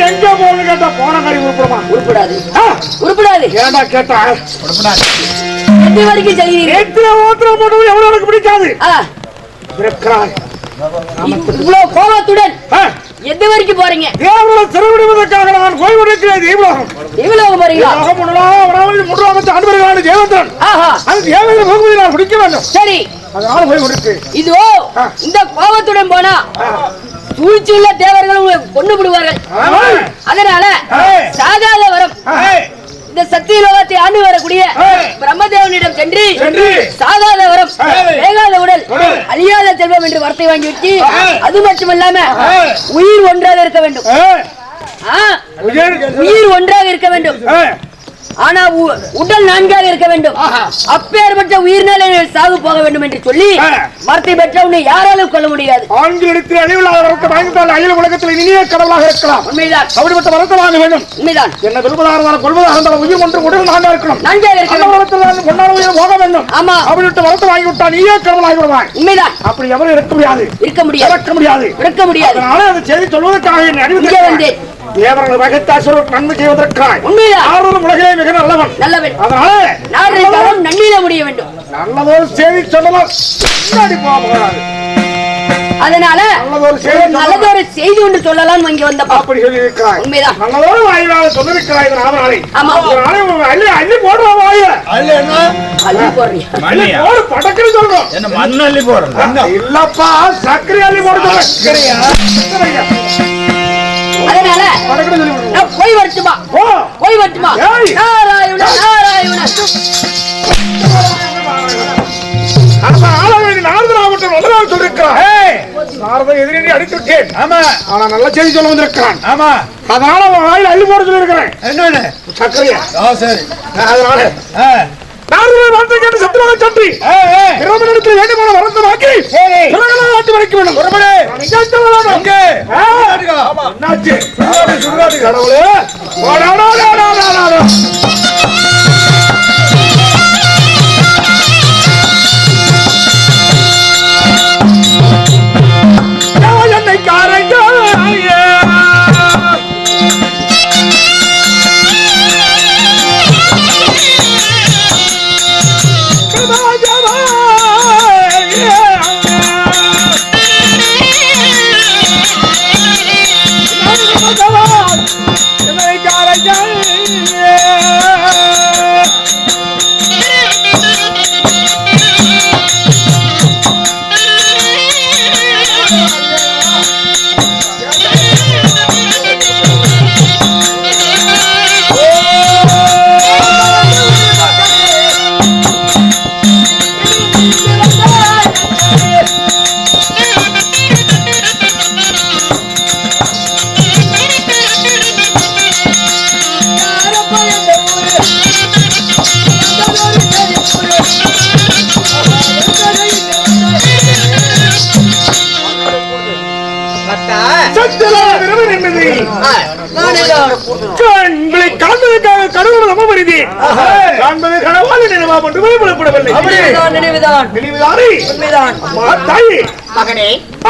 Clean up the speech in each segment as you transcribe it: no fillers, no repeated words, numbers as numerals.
எங்க போகணும் கேட்டா போன காரி உருப்படுமா? உருப்படாது, உருப்படாது. ஏன்டா கேட்டா உருப்படாது. எது வரைக்கும் செய்கிறீர்கள்? எத்தனை ஓத்திரம் போட்டது எவ்வளவு எனக்கு பிடிக்காது. இவ்வளவு கோபத்துடன் எது வரைக்கும் போறீங்க? தேவர்களை சிறைவிடுவதற்காக நான் கோய்வெடுக்கிறேன். தேவலோகம் தேவலோகம் போறீங்களா? தேவந்திரன் தேவந்திரன் அது தேவதை போகும்போது நான் பிடிக்க வேண்டும். சரி, அதனால போய்விடுக்கு. இதோ இந்த கோபத்துடன் போனா சூழ்ச்சியுள்ள தேவர்கள் கொண்டு விடுவார்கள். அதனால சாகாத வரம் இந்த சத்தியலோகத்தை ஆண்டு வரக்கூடிய பிரம்மதேவனிடம் சென்று சாகாத வரம், வேகாத உடல், அழியாத செல்வம் என்று வார்த்தை வாங்கிவிட்டு, அது மட்டுமல்லாம உயிர் ஒன்றாக இருக்க வேண்டும். உயிர் ஒன்றாக இருக்க வேண்டும், ஆனா உடல் நான்காக இருக்க வேண்டும். அப்பேற்பட்ட உயிர்னால சாகு போக வேண்டும் என்று சொல்லி வார்த்தை பெற்ற உன்னை யாராலும் கொள்ள முடியாது. ஆண்களிடத்தில் அழிவில்லாத வரத்தை வாங்கிட்டால் அகில உலகத்தில் இனிய கடவுளாக இருக்கலாம். உண்மைதான். அப்படிப்பட்ட வரத்தை வாங்க வேண்டும். உண்மைதான். என்ன விருப்பதாக இருந்தாலும் கொள்வதாக இருந்தாலும் உயிர் ஒன்று உடல் நான்காக இருக்கணும். நான்காக இருக்கணும். கொண்டாட உயிர் போக வேண்டும். ஆமா, அப்படிப்பட்ட வரத்தை வாங்கி விட்டால் நீயே கடவுளாகி விடுவாய். உண்மைதான். அப்படி எவரும் இருக்க முடியாது, இருக்க முடியாது, இருக்க முடியாது, இருக்க முடியாது. அதனால அதை செய்தி சொல்வதற்காக என் அறிவிக்க தேவர்கள் வகைத்தாசர் நன்மை செய்வதற்காக உண்மையா ஆறுதல் உலகிலே மிக நல்லவன் நல்லவன். அதனால நாடு நன்மையில முடிய வேண்டும். நல்லதொரு செய்தி சொல்லலாம். அதனால நல்லதொரு செய்தி ஒன்று சொல்லலாம் இங்க வந்த அப்படி சொல்லி இருக்கிறாய். உண்மைதான். நல்லதொரு வாயிலாக சொல்லிருக்கிறாய். ஆமா, அள்ளி அள்ளி போடுற வாய அள்ளி என்ன அள்ளி போடுறீங்க? அள்ளி போடு படக்குன்னு சொல்றோம். என்ன மண்ணு அள்ளி போடுறோம்? இல்லப்பா, சக்கரை அள்ளி போடுறோம். சக்கரையா? அதனால நான் போய் வரட்டுமா? போய் வரட்டுமா? நாராயண நாராயண நல்ல செய்தி சொல்ல வந்திருக்கான். அதனால வாயில் அள்ளி போட சொல்லி இருக்கிறேன். சக்கரையா? சரி. அதனால சத்ருவாக வேண்டுமான வரத்தை வாங்கி நாட்டு வரைக்கும் வேண்டும். கடவுளே என்னை காரைங்க கடவுள் நம்ம வருதி காண்பது கனவால் நினைவா மட்டுமே புலப்படவில்லை.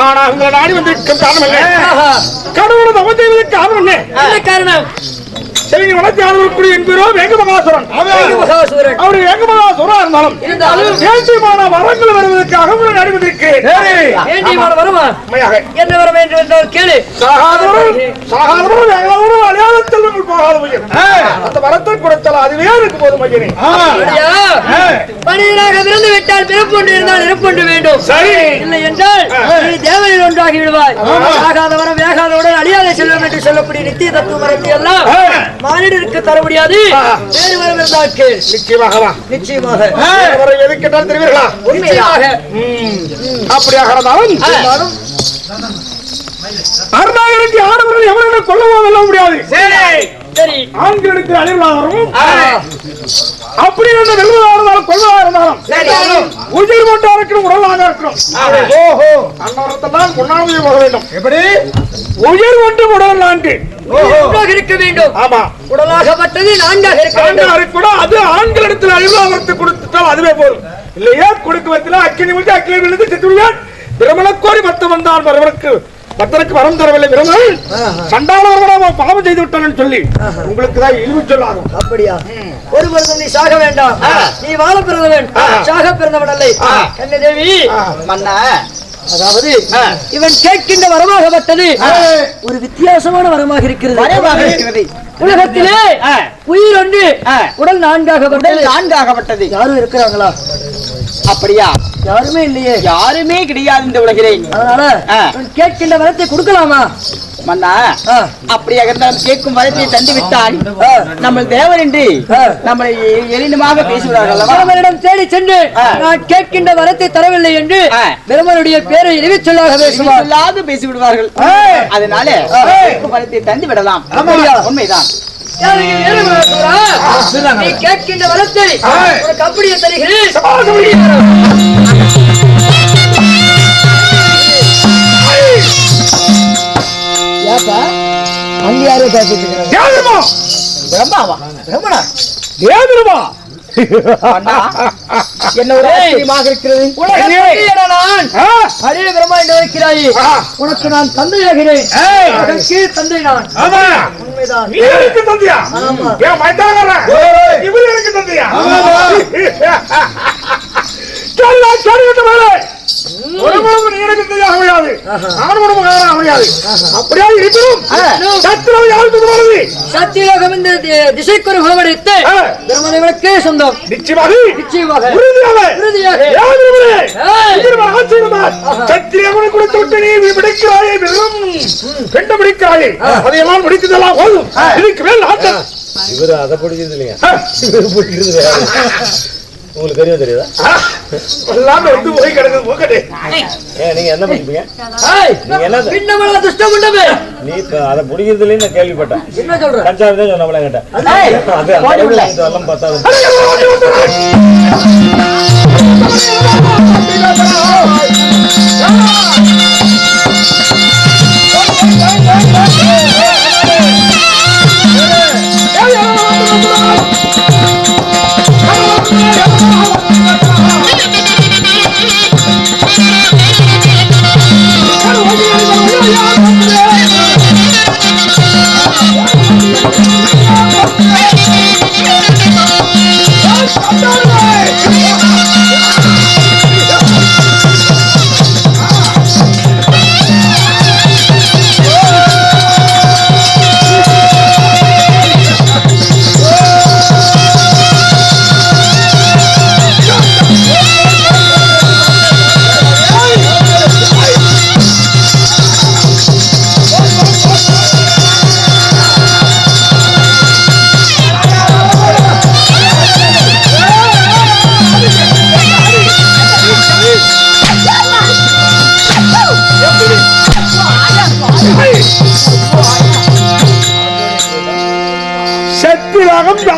ஆனா உங்களை நாடி வந்திருக்கும் காரணம் இல்லை. கடவுளை தவம் செய்வதற்கு காரணம் என்ன காரணம்? செவிங்க வளர்ச்சி ஆளுக்கூடிய என்பதோ வேங்கமகாசுரன். அவரு வேங்கமகாசுரா இருந்தாலும் வேண்டியமான வரங்கள் வருவதற்காக உங்களை நாடி வந்திருக்கிறேன். வேண்டியமான வருமா? என்ன வர வேண்டும் என்றால் கேளு. சாகாதவரும் அழியாத செல்வங்கள் போகாத மையம். அந்த வரத்தை கொடுத்தால் அதுவே இருக்கு போது மையனே. மனிதனாக விருந்து விட்டால் பிறப்பு ஒன்று இருந்தால் இறப்பு ஒன்று வேண்டும். சரி, இல்லை என்றால் நீ தேவனில் ஒன்றாகி விடுவாய். சாகாத வரம், வேகாத உடல், அழியாத செல்வம் என்று சொல்லக்கூடிய நித்திய தத்துவ வரத்தை எல்லாம் மானிடருக்கு தர முடியாது. வேறு வரம் இருந்தால் கேள். நிச்சயமாக நிச்சயமாக எது கேட்டாலும் தெரிவீர்களா? உண்மையாக அப்படியாக இருந்தாலும் அருணாகரத்தி ஆடவர்கள் எவரும் கொல்லவோ வெல்ல முடியாது. சரி, ஆண்களுக்கு அழிவுளாகவும் அப்படி என்ன வெல்வதாக இருந்தாலும் கொள்வதாக இருந்தாலும் உயிர் மட்டும் இருக்கணும், உடலாக இருக்கணும். ஓஹோ, அன்னவரத்தான் பொன்னாமையை போக வேண்டும். எப்படி? உயிர் மட்டும் உடல் நான்கு இருக்க வேண்டும். ஆமா, உடலாகப்பட்டது நான்காக இருக்க வேண்டும். அது ஆண்களிடத்தில் அழிவுலாகத்தை கொடுத்துட்டால் அதுவே போதும். இல்லையா கொடுக்குவதில் அக்கினி விழுந்து அக்கினி விழுந்து செத்துவிடுவான். பிரமண கோரி மத்த வந்தான் வரவருக்கு பக்தனுக்கு வரம் தரவில்லை பிரமல் சண்டாளவர்களாக பாவம் செய்து விட்டான்னு சொல்லி உங்களுக்கு தான் இழிவு சொல்லாகும். அப்படியா? ஒருவரும் நீ சாக வேண்டாம், நீ வாழ பிறந்தவன், சாக பிறந்தவன் அல்ல. கண்ணதேவி மன்னா, அதாவது இவன் கேட்கின்ற வரமாகப்பட்டது ஒரு வித்தியாசமான வரமாக இருக்கிறது. உலகத்திலே உயிர் ஒன்று உடல் நான்காகப்பட்டது. யாரும் இருக்கிறாங்களா? அப்படியா? யாருமே இல்லையே. யாருமே கிடையாது இந்த உலகிலே. அதனால கேட்கின்ற வரத்தை கொடுக்கலாமா? மன்னா, அப்படியாக இருந்தாலும் கேட்கும் வரத்தை தந்து விட்டால் நம்ம தேவர் என்று நம்மளை எளினமாக பேசுகிறார்கள். பிரமனிடம் தேடி சென்று நான் கேட்கின்ற வரத்தை தரவில்லை என்று பிரமனுடைய பேரை சொல்லாது பேசிவிடுவார்கள். அதனால வரத்தை தந்து விடலாம். உண்மைதான். நீ கேட்கின்ற வரத்தை உனக்கு அப்படியே தருகிறேன். அங்க யாரோ கேட்டுட்டு என்ன ஒரு ஆச்சரியமாக இருக்கிறது. அரிய பிரம்மா என்று இருக்கிறாய். உனக்கு நான் தந்தையாகிறேன். தந்தை நான். உண்மைதான். தந்தையா? தந்தையா? திசைக்கு சொந்தம். அதையெல்லாம் முடித்ததெல்லாம் போதும். இதுக்கு மேல் இவரு அதை பிடிக்கிறது இல்லையா? உங்களுக்கு தெரியுதா? வந்து போய் கிடக்குது போக்கட்டே. நீங்க என்ன படிப்பீங்க? நீ அதை பிடிக்கிறது இல்லைன்னு நான் கேள்விப்பட்டேன். கஞ்சாவை தான் சொன்ன கேட்டேன். அதெல்லாம் பத்தாது.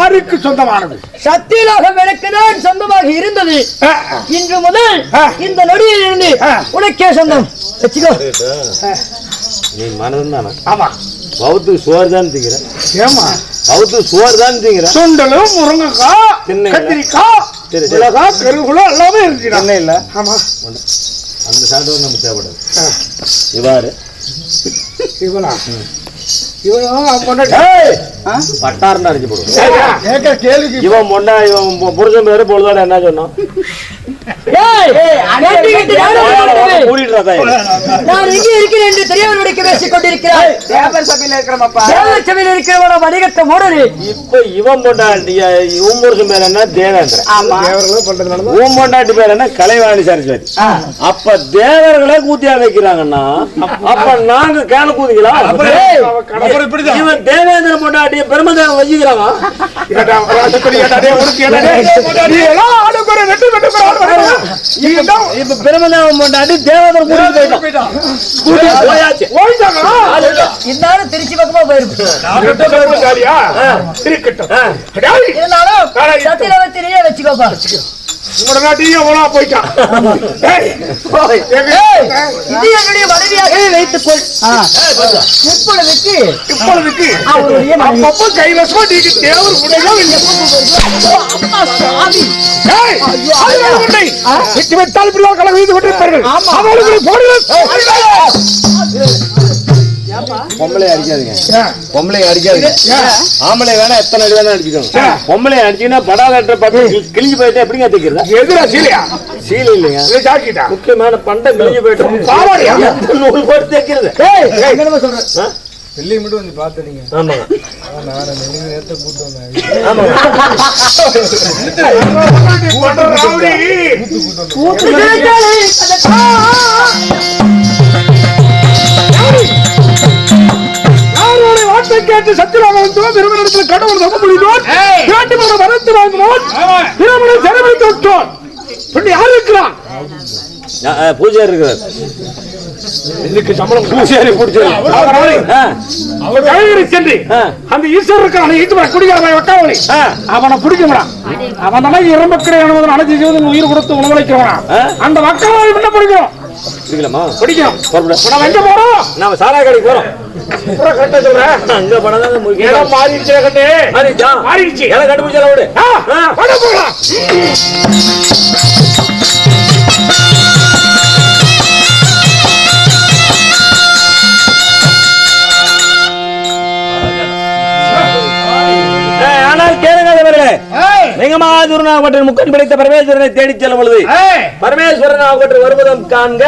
யாருக்கு சொந்தமானது? சத்தியலோகம் எனக்கு தான் சொந்தமாக இருந்தது. இன்று முதல் இந்த நொடியில் இருந்து உனக்கே சொந்தம். நீ மனதும் தானே? ஆமா. பௌத்து சோறு தான் திங்கிற. ஏமா பௌத்து சோறு தான் திங்கிற. சுண்டலும் முருங்கைக்காய் கத்திரிக்காய் மிளகாய் கருகுலம் எல்லாமே இருக்கு. என்ன இல்ல? ஆமா. அந்த சாப்பிட்டு நமக்கு தேவைப்படுது. இவாரு இவனா பட்டாரம் அடிச்சு போடுவோம். இவன் பொண்ணா இவன் புருஷன் பேரு பொழுதோட என்ன சொன்னான்? இப்ப இவன் பொண்டாட்டி இவன் புருஷன் பேர் என்ன? தேவேந்திரன். உன் பொண்டாட்டி பேர் என்ன? கலைவாணி சரஸ்வதி. அப்ப தேவர்களே கூத்தியா வைக்கிறாங்கன்னா அப்ப நாங்க கேன கூதிக்கலாம். இவன் தேவேந்திர பொண்டாட்டிய பெருமதேவன் வச்சுக்கிறாங்க. இப்ப பெருமதேவன் பொண்டாட்டி தேவேந்திர இருந்தாலும் திருச்சி பக்கமா போயிருப்பேன். சத்தியலோகத்திலேயே வச்சுக்கோப்பா. உங்களோட நாட்டையும் ஓனா போயிட்டான். இது என்னுடைய மனைவியாகவே வைத்துக்கொள். இப்பொழுதுக்கு அப்பப்போ கைவசமா நீங்க தேவர் விட்டால் இப்படி கலந்து கொண்டிருப்பார்கள். பொம்பளை அடிக்காதீங்க, பொம்பளை அடிக்காதீங்க. ஆம்பளை வேணா எத்தனை அடி வேணா அடிச்சுக்கோங்க. பொம்பளை அடிச்சீங்கன்னா படாத பட்டு கிழிஞ்சு போயிட்டு எப்படிங்க தைக்கிறது? எதுரா சீலையா? சீலை இல்லைங்க, முக்கியமான பண்டை கிழிஞ்சு போயிட்டு நூல் போட்டு தைக்கிறது. வெள்ளி மட்டும் வந்து பாத்துறீங்க. ஆமாங்க, நான் நேரத்தை கூட்டு வந்தேன். வார்த்தை கேட்டு சத்தியமாக வந்தோம். திருமணத்தில் கடவுள் நம்ப முடிந்தோம். வேண்டுமான வரத்து வாங்கினோம். திருமணம் செலவழித்து விட்டோம். யார் இருக்கிறான்? பூஜை இருக்கிறார். இதுக்கு சம்பளம் பூஜாரி பிடிச்சாரு. அவர் கழகரை சென்று அந்த ஈஸ்வரர் இருக்கிறான் குடிகாரன் வட்டாவளி அவனை பிடிக்கணும். அவன் தான் இரம்பக்கடை அனைத்து செய்வது உயிர் கொடுத்து உணவளிக்கிறவன். அந்த வக்காவளி என்ன பிடிக்கணும்? பிடிக்கணும். எங்க போறோம்? நாம சாரா கடைக்கு போறோம். கரெக்டா சொல்றேன். அங்க போனதான் மாறிடுச்சு. கட்டு மாறிடுச்சு. எல்லாம் கண்டுபிடிச்சால விடு. போகலாம். ஆனால் கேளுங்க, லிங்கமாதுரனாகப்பட்ட முக்கன் பிடித்த பரமேஸ்வரனை தேடி செல்லும் பொழுது பரமேஸ்வரனாகப்பட்ட வருவதும் காண்க.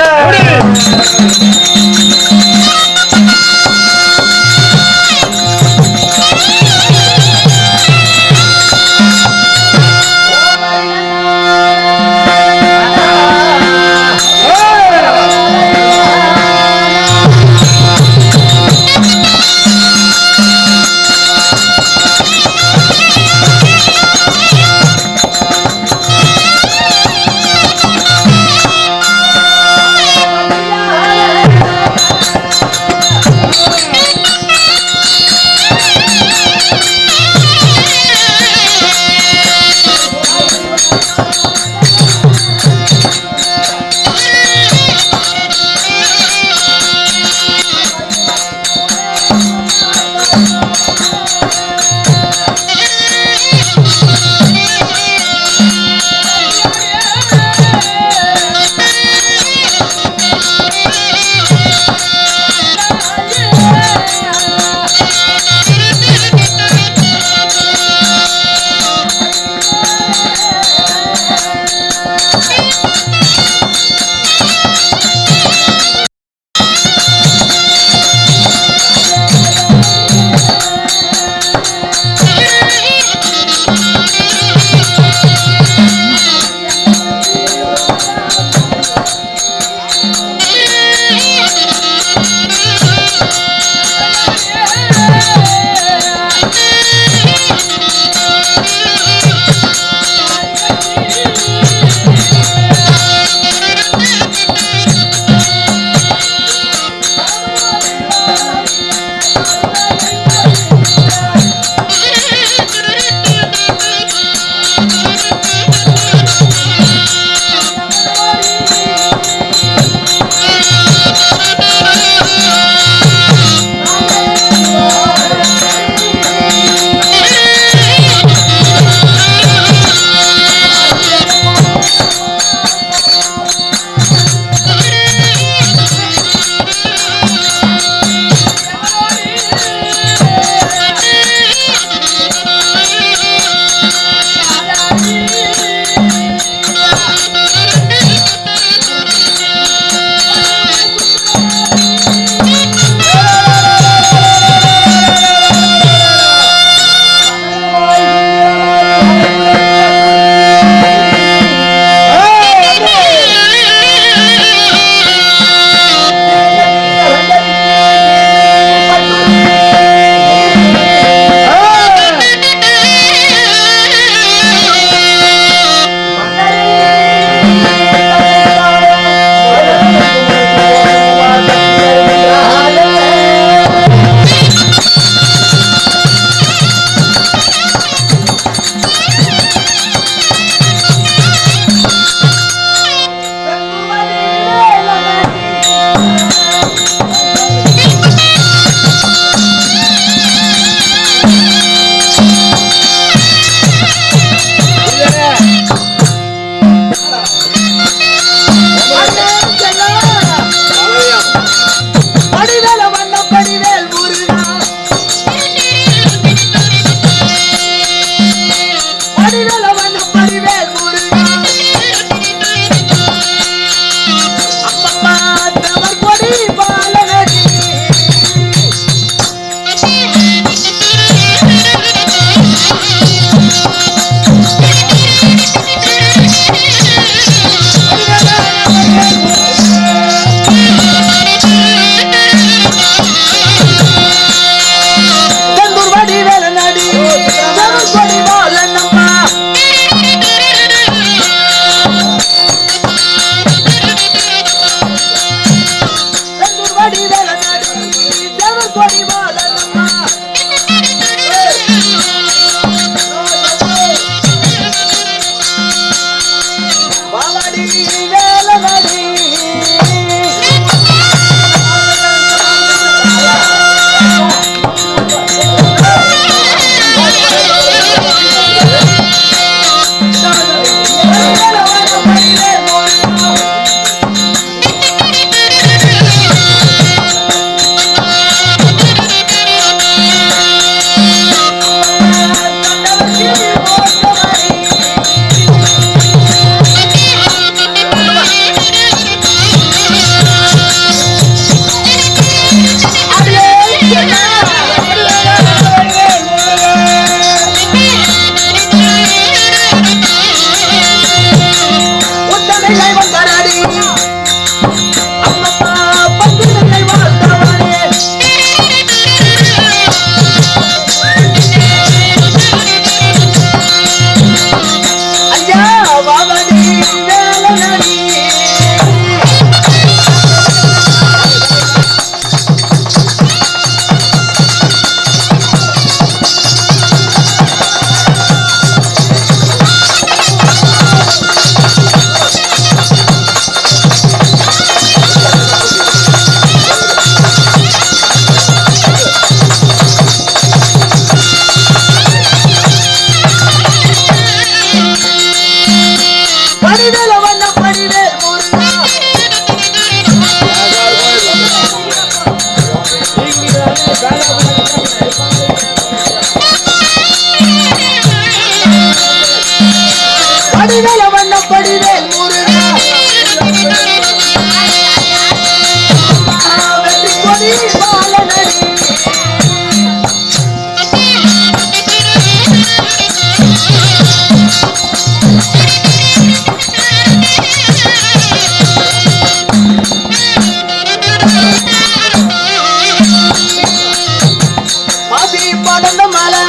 பாசி படந்த மலை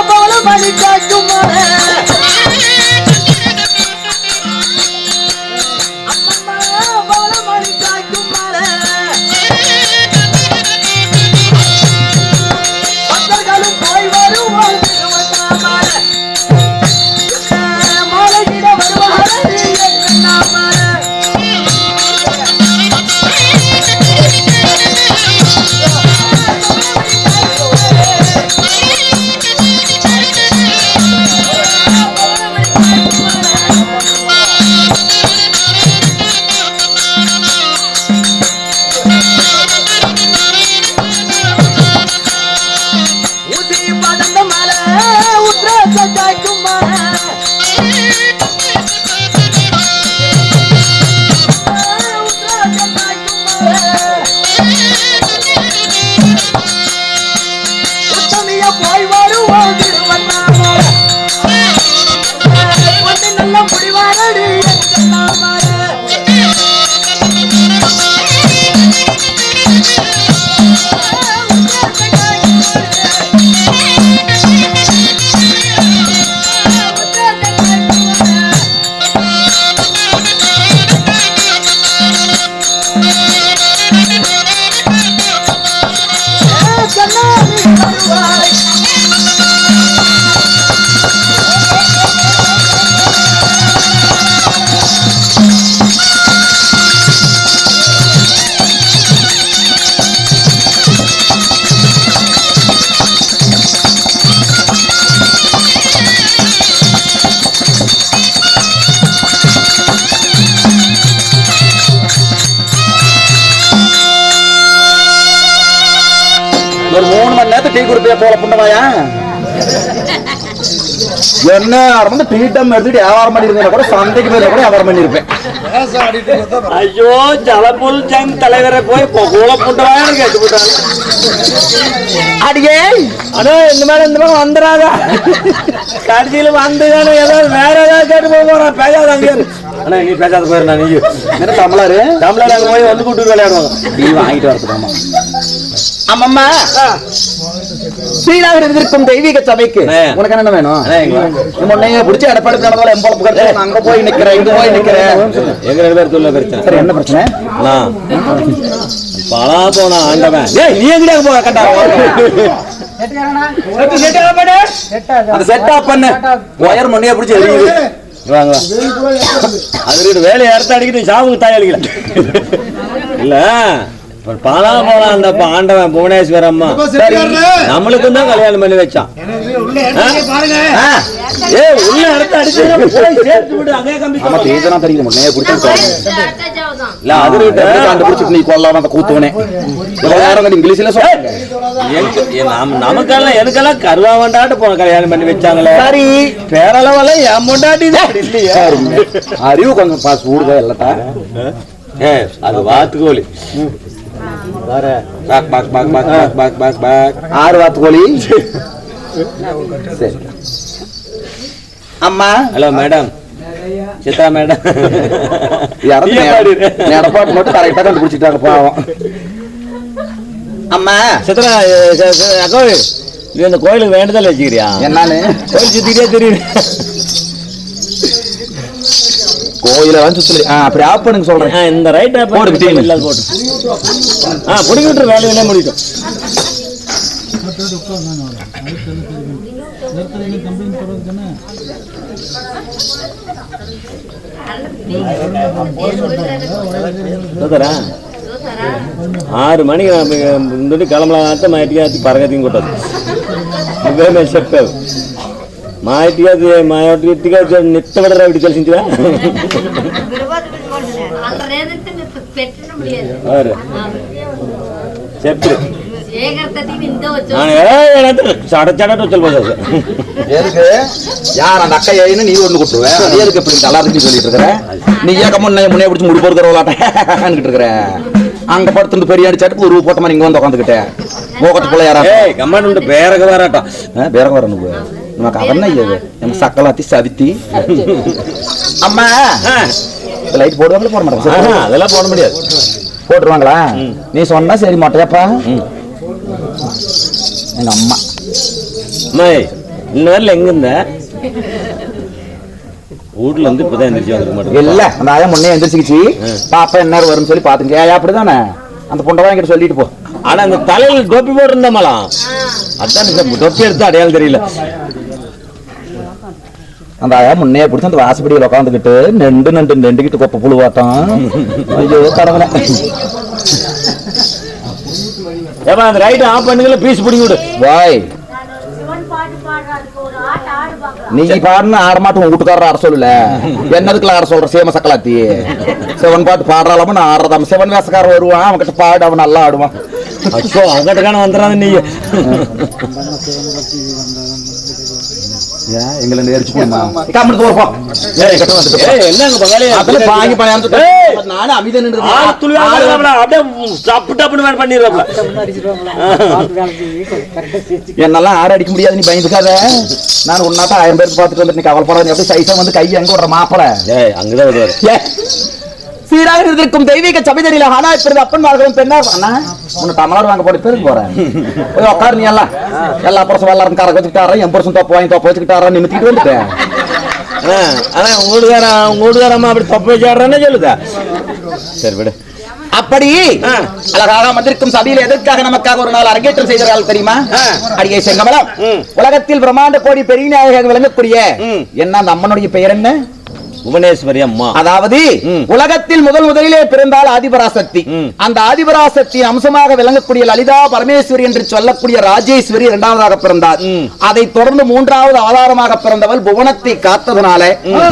போல மணி காட்டும் மலை போல மணி காட்டும் மலை பக்தர்களும் போய் வருவாள் மாலையிட வருவாள் போய் வருவோம் திருவண்ணாமலை நல்ல முடிவாரடி ஒரு 3 மணி நேரத்துக்கு டீ குடிப்பே போல புண்டவாயா என்ன வந்து டீ டம் எடுத்துட்டு வியாபாரம் பண்ணிருந்தா கூட சந்தைக்கு போய் கூட வியாபாரம் பண்ணிருப்பேன். ஐயோ ஜலபுல் ஜங் தலைவரை போய் கூட புண்டவாயான்னு கேட்டு போட்டாங்க. அடியே அண்ணா இந்த மாதிரி வந்துடாதா கடைசியில வந்துதானே ஏதாவது வேற ஏதாவது கேட்டு போக போறான். பேசாத அங்கே அண்ணா நீ பேசாத போயிருந்தா நீ என்ன தமிழாரு அங்க போய் வந்து கூட்டு விளையாடுவாங்க. டீ வாங்கிட்டு வரதுக்காமா ஆமாம்மா ஸ்ரீநாகர் இருக்கும் தெய்வீக சபைக்கு உனக்கு என்ன வேணும்? முன்னையே பிடிச்சி எடப்பாடி நடந்தாலும் எம்பளப்பு கட்டு அங்க போய் நிக்கிறேன் இங்க போய் நிக்கிறேன். எங்க 2 பேருக்கு உள்ள பிரச்சனை. சரி என்ன பிரச்சனை? பலா போனா ஆண்டவன் நீ எங்கடா போக கண்டா அந்த செட்டப் பண்ணு ஒயர் முன்னையே பிடிச்சி எரியுது. வாங்க அது வேலையை அறுத்து அடிக்கிட்டு சாவுக்கு தாய் அடிக்கல இல்ல பாலா போலாம் அந்த ஆண்டவன் புவனேஸ்வர அம்மா நம்மளுக்கு தான் கல்யாணம் பண்ணி வச்சான். உள்ள இடத்த அடிச்சு சேர்த்து விடு அங்கே கம்பி தெரியும் முன்னையே பிடிச்சி இல்ல அது கண்டுபிடிச்சிட்டு நீ கொல்லாம அந்த கூத்துவனே இங்கிலீஷ்ல நமக்கெல்லாம் எனக்கெல்லாம் கருவா வண்டாட்டு போன கல்யாணம் பண்ணி வச்சாங்களே. சரி பேரளவெல்லாம் என் பொண்டாட்டி இல்லையா அறிவு கொஞ்சம் பாஸ் ஊடுதா எல்லாத்தா அது வாத்துக்கோழி 6 வாத்துக்கோழி. சரி அம்மா ஹலோ மேடம் சித்தா மேடம் எடப்பாட்டு மட்டும் கரெக்டா கண்டுபிடிச்சிட்டாங்க பாவம். அம்மா சித்ரா அக்கோ நீ அந்த கோயிலுக்கு வேண்டுதல் வச்சுக்கிறியா? என்னன்னு கோயில் சுத்திட்டே தெரியுது. கோயில வந்து சுத்தல அப்படி ஆப் பண்ணுங்க சொல்றேன். இந்த ரைட் ஆப் போடு இல்ல போடு புடிங்கி விட்டு வேலையிலே முடிக்கும். ஆறு மணிக்கு கிளம்பலாம் மாட்டியாச்சு பறகத்தையும் கொட்டாது చెప్పావు మా ఇంటికి నెత్త పడరా వీడికి కలిసిందిరా చెప్పు சடச்சடட்டு வச்சு எதுக்கு யார் அந்த அக்கா ஏன்னு நீ ஒண்ணு கொடுத்துருவேன். நீ எதுக்கு எப்படி எல்லாருக்கும் சொல்லிட்டு இருக்கிற? நீ ஏக்க முன்னே பிடிச்சி முடி போடுறவளாட்டேன்னு இருக்கிற. அங்க படுத்து பெரிய அடிச்சாட்டு ஒரு போட்ட மாதிரி இங்க வந்து உட்காந்துக்கிட்டேன் போகத்துக்குள்ள யாரா கம்மாண்டு பேரக வராட்டம் பேரக வரணும் நமக்கு அவன் இது நம்ம சக்கலாத்தி சவித்தி. அம்மா லைட் போடுவாங்களே போட மாட்டாங்க அதெல்லாம் போட முடியாது. போட்டுருவாங்களா? நீ சொன்னா சரி மாட்டியாப்பா. எங்க அம்மா இன்னும் எங்க இருந்த வீட்டுல வந்து இப்பதான் எந்திரிச்சு வந்துருக்க மாட்டேன். இல்ல அந்த ஆயா முன்னே எந்திரிச்சுக்கிச்சு. பாப்பா என்ன வரும்னு சொல்லி பாத்துங்க. ஏயா அப்படிதானே அந்த பொண்டை என்கிட்ட சொல்லிட்டு போ. ஆனா அந்த தலையில தொப்பி போட்டிருந்தாமலாம், அதான் தொப்பி எடுத்து அடையாளம் தெரியல. அந்த ஆயா முன்னைய பிடிச்சி அந்த வாசப்படியில் உட்காந்துக்கிட்டு நெண்டுக்கிட்டு கொப்ப புழு பார்த்தான். ஐயோ கடவுளே. ஏப்பா அந்த ரைட் ஆஃப் பண்ணுங்கள, பீஸ் பிடிங்கி விடு. பாய் நீ பாடுன்னு ஆட மாட்டோம். உன் வீட்டுக்காரர் ஆட சொல்லல, என்னதுக்குள்ள ஆட சொல்ற? சேம சக்கலாத்தி சிவன் பாட்டு பாடுறாலும் நான் ஆடுறதாம். சிவன் வேசக்காரன் வருவான், அவன் கிட்ட பாடு, அவன் நல்லா ஆடுவான். அச்சோ அவங்ககிட்ட வந்துடாத நீ. எங்களை நேரிச்சு போமா என்னெல்லாம் ஆட அடிக்க முடியாது. நீ பயந்துக்காத. நான் ஒன்னாத்தான் 1000 பேருக்கு பார்த்துட்டு வந்து நீ கவலைப்படாத. எப்படி சைஸா வந்து கை அங்க விடுற மாப்பிள அங்கதான் விடுவாரு. சீராக இருந்திருக்கும் தெய்வீக சபைதரில ஆனா இப்ப அப்பன்மார்களும் பெண்ணா உன்னை தமிழ்நாடு வாங்க போட்டு பேருக்கு போறேன். போய் உட்காரு. நீ எல்லாம் எல்லா பரசம் எல்லாரும் கரை வச்சுக்கிட்டாரா, என் பரசம் தொப்ப வாங்கி தொப்ப வச்சுக்கிட்டாரா, நிமித்திட்டு வந்துட்டேன். ஆனா உங்க வீட்டுக்காரம்மா அப்படி தொப்ப வச்சாடுறேன்னு சொல்லுதா? சரி விடு. அப்படி அழகாக வந்திருக்கும் சபையில் எதற்காக நமக்காக ஒரு நாள் அரங்கேற்றம் செய்தார்கள் தெரியுமா? அடியே செங்கமலம், உலகத்தில் பிரம்மாண்ட கோடி பெரிய நாயகர்கள் விளங்கக்கூடிய என்ன அந்த அம்மனுடைய பெயர் என்ன? புவனேஸ்வரி அம்மா. அதாவது உலகத்தில் முதலிலே பிறந்தால் ஆதிபராசக்தி. அந்த ஆதிபராசக்தியின் அம்சமாக விளங்கக்கூடிய லலிதா பரமேஸ்வரி என்று சொல்லக்கூடிய ராஜேஸ்வரி இரண்டாவதாக பிறந்தார். அதை தொடர்ந்து மூன்றாவது அவதாரமாக பிறந்தவள் புவனத்தை காத்ததனால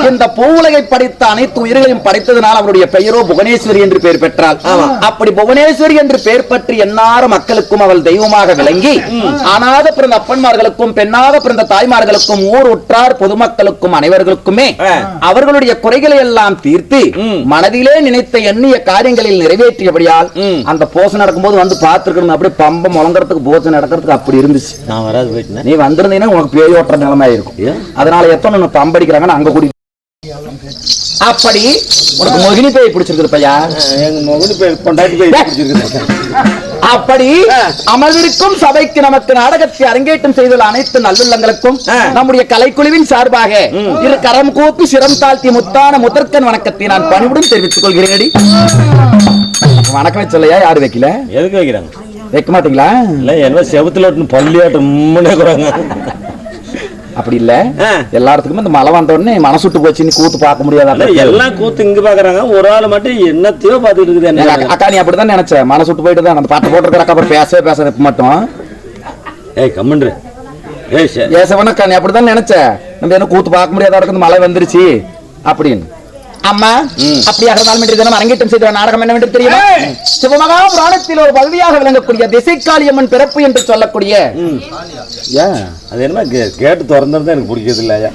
இந்த பூவுலகை படைத்த அனைத்து உயிர்களையும் படைத்ததனால் அவருடைய பெயரோ புவனேஸ்வரி என்று பெயர் பெற்றாள். அப்படி புவனேஸ்வரி என்று பெயர் பற்றி எண்ணார மக்களுக்கும் அவள் தெய்வமாக விளங்கி ஆனாத பிறந்த அப்பன்மார்களுக்கும் பெண்ணாக பிறந்த தாய்மார்களுக்கும் ஊர் உற்றார் பொதுமக்களுக்கும் அனைவர்களுக்குமே அவர்களுடைய குறைகளை எல்லாம் தீர்த்து மனதிலே நினைத்த எண்ணிய காரியங்களில் நிறைவேற்றியபடியால் அந்த போசை நடக்கும்போது வந்து பார்த்துருக்கணும். அப்படியே பம்ப முழங்குறதுக்கு போசை நடக்கிறதுக்கு அப்படி இருந்துச்சு. நான் வராது போயிட்டேன். நீ வந்திருந்தீங்கன்னா உனக்கு பேய் ஓட்டுற நிலைமை இருக்கும். அதனால எத்தனை பம்படிக்கிறாங்கன்னு அங்க கூடி. அப்படி உனக்கு மோகினி பேய் பிடிச்சிருக்கு பையா? எங்க மோகினி பேய் கொண்டாடி பேய் பிடிச்சிருக்கு. அப்படி அமர்ந்திருக்கும் சபைக்கு நமக்கு நாடகத்தை அரங்கேற்றம் செய்துள்ள அனைத்து நல்லுள்ளங்களுக்கும் நம்முடைய கலைக்குழுவின் சார்பாக இரு கரம் கூப்பி சிரம் தாழ்த்தி முத்தான முதற்கன் வணக்கத்தை நான் பணிவுடன் தெரிவித்துக் கொள்கிறேன். வணக்கம் சொல்லையா? யாரு வைக்கல? எதுக்கு வைக்கிறாங்க? வைக்க மாட்டீங்களா? இல்ல என்ன செவத்துல பள்ளியாட்டம் அப்படி இல்ல. எல்லாத்துக்குமே இந்த மழை வந்த உடனே மனசு விட்டு போச்சு. கூத்து பார்க்க முடியாத எல்லாம் கூத்து இங்க பாக்குறாங்க. ஒரு ஆள் மட்டும் என்னத்தையோ பாத்துட்டு இருக்குது. அக்கா நீ அப்படிதான் நினைச்ச. மனசு விட்டு போயிட்டு தான் அந்த பாட்டு போட்டுருக்க. அப்புறம் பேச மட்டும் ஏய் கம்மன்று ஏசவனக்கா நீ அப்படிதான் நினைச்ச. நம்ம என்ன கூத்து பார்க்க முடியாத இடத்துல மழை வந்துருச்சு அப்படின்னு. அம்மா அப்படியாக இருந்தாலும் அரங்கேற்றம் செய்த நாடகம் என்னவென்று தெரியுமா? சிவமகா புராணத்தில் ஒரு பல்வியாக விளங்கக்கூடிய திசைக்காளியம்மன் பிறப்பு என்று சொல்லக்கூடிய அது என்ன கேட்டு திறந்திருந்தா எனக்கு பிடிக்கிறது இல்லையா?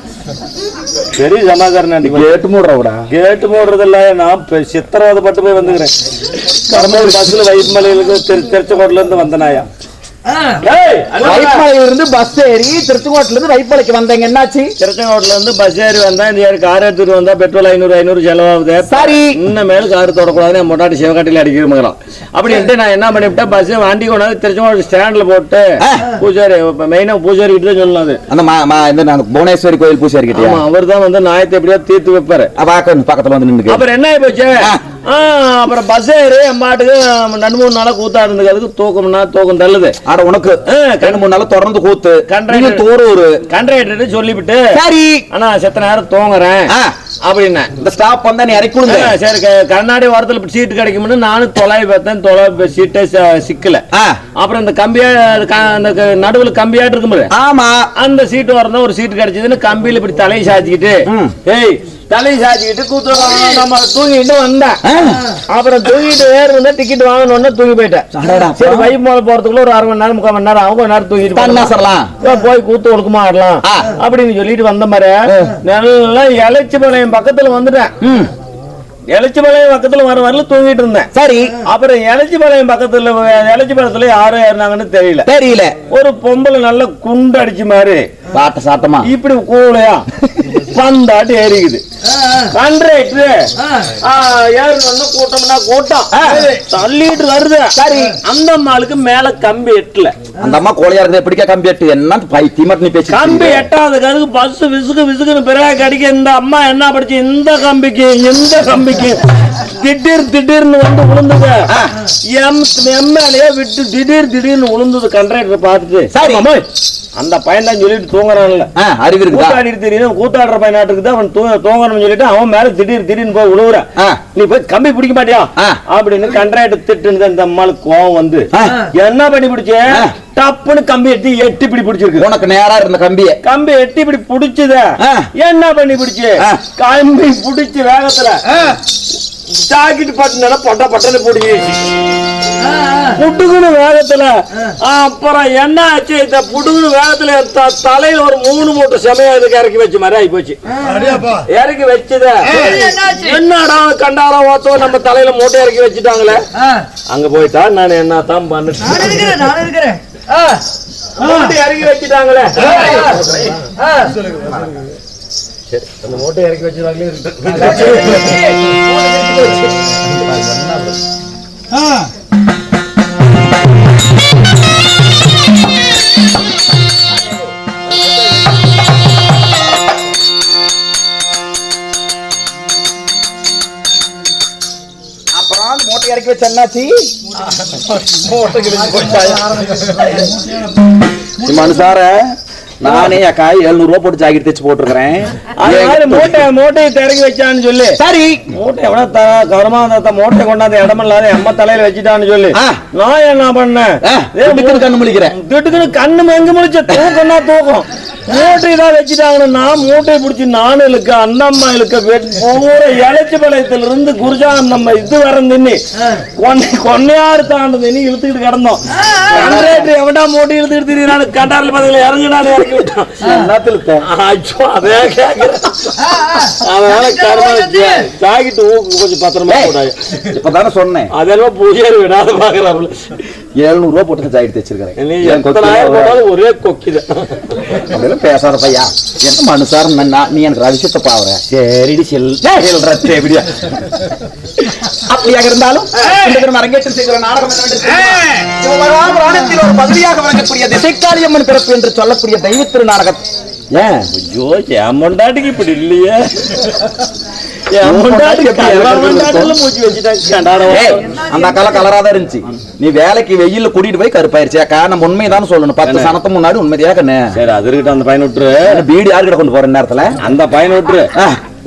பெரிய சமாச்சாரம். கேட்டு மூடுறா கேட்டு மூடுறது இல்ல. நான் சித்திரவதைப்பட்டு போய் வந்துக்கிறேன். கடம்பூர் பஸ்ல வைப்புமலையிலுக்கு திருச்செங்கோட்டுல இருந்து வந்தனாயா. இருந்து பஸ் ஏறி திருச்செங்கோட்டுல இருந்து வைப்பலைக்கு வந்தேங்க. என்னாச்சு? திருச்செங்கோட்டுல இருந்து பஸ் ஏறி வந்தா இந்த கார் எடுத்துட்டு வந்தா பெட்ரோல் 500 செலவாகுது. சரி இன்னும் மேல கார் தொடக்கூடாது. மொட்டாட்டி சிவகாட்டில அடிக்கிறோம். அப்படின்ட்டு நான் என்ன பண்ணிவிட்டேன், பஸ் வண்டி கொண்டாந்து திருச்செங்கோடு ஸ்டாண்ட்ல போட்டு பூஜாரி மெயினா பூஜாரி கிட்ட தான் சொல்லலாம். அது அந்த புவனேஸ்வரி கோயில் பூஜாரி கிட்ட அவர் தான் வந்து நாயத்தை எப்படியா தீர்த்து வைப்பாரு. பக்கத்துல வந்து நின்று அப்புறம் என்ன ஆகி போச்சு, அப்புறம் பஸ் ஏறி அம்மாட்டுக்கு 2-3 நாளா கூத்தா இருந்தது. அதுக்கு தூக்கம் தள்ளுது. ஆனா உனக்கு 2-3 நாளா தொடர்ந்து கூத்து கண்ட்ராக்டர் சொல்லிவிட்டு சரி ஆனா செத்த நேரம் தூங்குறேன் அப்படின்னு இந்த ஸ்டாப் வந்தா நீ இறக்கி கொடுங்க. சரி கண்ணாடி வாரத்துல சீட்டு கிடைக்கும்னு நானும் தொலை பார்த்தேன். சீட்டே சிக்கல. அப்புறம் இந்த கம்பியா நடுவுல கம்பியாட்டு இருக்கும்போது ஆமா அந்த சீட்டு வரதான் ஒரு சீட்டு கிடைச்சதுன்னு கம்பியில இப்படி தலையை சாச்சிக்கிட்டு தலையை சாச்சிக்கிட்டு கூத்து நம்ம தூங்கிட்டு வந்தேன். அப்புறம் தூங்கிட்டு வேறு வந்தா டிக்கெட் வாங்கணும்னு தூங்கி போயிட்டேன். சரி வைப் மேல போறதுக்குள்ள ஒரு 1/2 மணி நேரம் 3/4 மணி நேரம் அவங்க நேரம் தூங்கிட்டு போய் கூத்து ஒழுக்கமா ஆடலாம் அப்படின்னு சொல்லிட்டு வந்த மாதிரி நல்லா இளைச்சிபாளையம் பக்கத்துல வந்துட்டேன். எலச்சிபாளையம் பக்கத்துல வரல தூங்கிட்டு இருந்தேன். சரி அப்புறம் எலச்சிபாளையம் பக்கத்துல யாரும் ஏறினாங்கன்னு தெரியல. ஒரு பொம்பளை நல்ல குண்டு அடிச்சு மாதிரி சாட்டமா இப்படி கூலையா பந்தாட்டு ஏறிக்குது. கண்ட்ராக்டர் ஏறணும்னு கூட்டம்னா கூட்டம் தள்ளிட்டு வருது. சரி, அந்த அம்மாளுக்கு மேல கம்பி எட்டல. அந்த அம்மா கோழையா இருக்குது, எப்படிக்கா கம்பி எட்டு? என்ன பைத்தியமா நீ பேசி? கம்பி எட்டாவதுக்கு பஸ் விசுக்குன்னு பிறகு அடிக்க இந்த அம்மா என்ன படிச்சு இந்த கம்பிக்கு திடீர்னு வந்து விழுந்தது. எம்எல்ஏ விட்டு திடீர்னு விழுந்தது. கண்ட்ராக்டர் பார்த்துட்டு சரி அந்த பையன் தான் சொல்லிட்டு தூங்குறான்ல, அறிவு இருக்கு, கூத்தாடிட்டு தெரியும், கூத்தாடுற பையனாட்டுக்கு அவன் தூங்கணும்னு சொல்லிட்டு அவன் மேல திடீர்னு போய் விழுவுற. நீ போய் கம்பி பிடிக்க மாட்டியா அப்படின்னு கண்ட்ராக்டர் திட்டுன்னு இந்த அம்மாளுக்கு கோவம் வந்து என்ன பண்ணி பிடிச்ச டப்புன்னு கம்பி எட்டி பிடி பிடிச்சிருக்கு. உனக்கு நேரா இருந்த கம்பி எட்டி பிடி பிடிச்சத என்ன பண்ணி பிடிச்சு கம்பி பிடிச்சு வேகத்துல ஜாக்கெட் பட்டுனால பட்டன்னு பிடிச்சிருச்சு. புடுகுன்னு வேகத்துல அப்புறம் என்ன ஆச்சு? இந்த புடுகுன்னு வேகத்துல தலையில ஒரு 3 மூட்டை செமையா இதுக்கு இறக்கி வச்ச மாதிரி ஆகி போச்சு. இறக்கி வச்சத என்னடா கண்டாரா ஓத்தோ நம்ம தலையில மூட்டை இறக்கி வச்சுட்டாங்களே. அங்க போயிட்டா நான் என்ன தான் பண்ணிட்டேன், இறக்கி வச்சுட்டாங்களே. சரி, அந்த மூட்டை இறக்கி வச்சுட்டாங்களே. அப்புறம் மூட்டை இறக்கி வச்சு என்னாச்சு? மனுஷார நானே அக்கா 700 ரூபாய் போட்டு ஜாக்கெட் தைச்சு போட்டுருக்கிறேன். மூட்டையை திறக்கி வச்சான்னு சொல்லி சரி மூட்டை எவ்வளவு கவனமா மூட்டை கொண்டாந்து இடம் இல்லாத அம்மா தலையில வச்சுட்டான்னு சொல்லி நான் என்ன பண்ணேன்? கண்ணு முழிக்கிறேன். திட்டுக்குன்னு கண்ணு எங்க முழிச்ச தூக்கம்னா தூக்கம். மூட்டை தான் வச்சுட்டாங்கன்னா மூட்டையை பிடிச்சி நானும் இழுக்க அந்த அம்மா இழுக்க ஒவ்வொரு இழைச்சி பாளையத்துல இருந்து குருஜா நம்ம இது வர தின்னி கொன்னையாறு தாண்டு தின்னி இழுத்துக்கிட்டு கிடந்தோம். கண்ட்ராக்டர் எவடா மூட்டை இழுத்துக்கிட்டு திரியானு கண்டாரில் பதில இறங்கினாலும் இறக்கி விட்டான். அதே கேட்கிறேன். அதனால ஜாக்கெட் கொஞ்சம் பத்திரமா போட்டாங்க. இப்பதானே சொன்னேன், அதெல்லாம் பூஜையாரு விடாத பாக்குறாப்புல. 700 ரூபாய் போட்டு ஜாக்கெட் தைச்சிருக்கிறேன். ஒரே கொக்கிதான் பேசாத பையா. என்ன மனுஷார் நீ எனக்கு ரவிஷத்தை பாவற. சரிடி எப்படியா அப்படியாக இருந்தாலும் அரங்கேற்றம் செய்கிற நாடகம் ஒரு பகுதியாக வழங்கக்கூடிய திசைக்காளியம்மன் பிறப்பு என்று சொல்லக்கூடிய தெய்வ திரு நாடகம். ஏன் ஐயோ என் பொண்டாட்டிக்கு இப்படி இல்லையே. அந்த கால கலராதான் இருந்துச்சு. நீ வேலைக்கு வெயில கூட்டிட்டு போய் கருப்பாயிருச்சு. நம்ம உண்மைதான் சொல்லணும். 10 சனத்து முன்னாடி உண்மையா கண்ணு. சரி, அது இருக்கட்டும். அந்த பையன் விட்டுரு. பீடி யாருக்கிட்ட கொண்டு போற நேரத்துல அந்த பையன் விட்டுரு.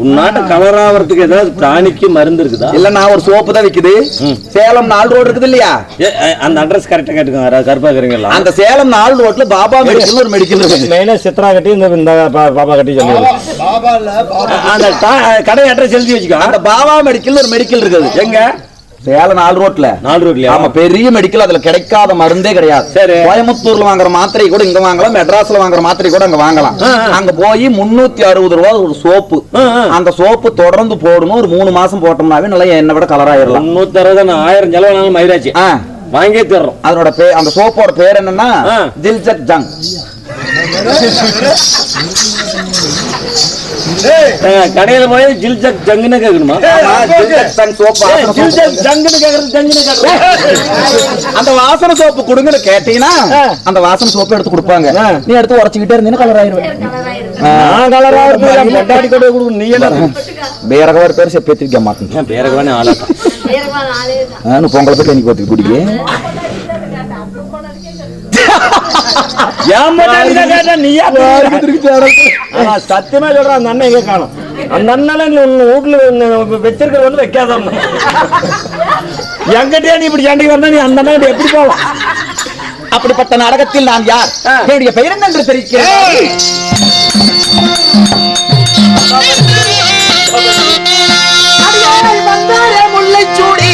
உன்னாட்ட கலர் ஆகிறதுக்கு ஏதாவது டானிக்கு மருந்து இருக்குதா? இல்ல, நான் ஒரு சோப்பு தான் விக்குது. சேலம் 4 ரோடு இருக்குது இல்லையா? அந்த அட்ரஸ் கரெக்டா கேட்டுக்கோங்க. கருப்பா இருக்கிறீங்களா? அந்த சேலம் 4 ரோட்ல பாபா மெடிக்கல் ஒரு மெடிக்கல் இருக்கு. மெயினா சித்ரா கட்டி இந்த பாபா கட்டி சொல்லுங்க. அந்த கடை அட்ரஸ் எழுதி வச்சுக்கோ. அந்த பாபா மெடிக்கல் ஒரு மெடிக்கல் இருக்குது. எங்க? சேலம் 4 ரோட்ல. 4 ரோட்ல. ஆமா, பெரிய மெடிக்கல். அதுல கிடைக்காத மருந்தே கிடையாது. சரி, கோயம்புத்தூர்ல வாங்குற மாத்திரை கூட இங்க வாங்கலாம், மெட்ராஸ்ல வாங்குற மாத்திரை கூட அங்க வாங்கலாம். அங்க போய் 360 ரூபாய் ஒரு சோப்பு. அந்த சோப்பு தொடர்ந்து போடணும். ஒரு 3 மாசம் போட்டோம்னாவே நல்லா என்ன விட கலர் ஆயிடலாம். 360 1000 செலவானாலும் மயிராச்சு வாங்கியே தர்றோம். அதனோட அந்த சோப்போட பேர் என்னன்னா ஜில்ஜக் ஜங். கடையில போய் ஜில்ஜக் ஜங்குன்னு கேட்கணுமா? அந்த வாசனை சோப்பு கொடுங்கன்னு கேட்டீங்கன்னா அந்த வாசனை சோப்பு எடுத்து கொடுப்பாங்க. நீ எடுத்து உரைச்சுக்கிட்டே இருந்தீங்கன்னா கலர் ஆயிடுவேன். நீ என்ன பேரகவார் பேர் செப்பேத்திருக்க மாட்டேன். பேரகவானே ஆளாட்டம் பொங்கலை போய் நீ கோத்துக்கு பிடிக்க சத்தியமா சொல்ற அந்த அண்ணன் எங்க காணும். அந்த அண்ணன் வீட்டுல வச்சிருக்க வந்து வைக்காத எங்கிட்டே நீ இப்படி சண்டைக்கு வந்தா நீ அந்த அண்ணன் எப்படி போகலாம்? அப்படிப்பட்ட நாடகத்தில் நான் யார், என்னுடைய பெயர் என்ன என்று தெரிவிக்கிறேன். முல்லைச்சூடி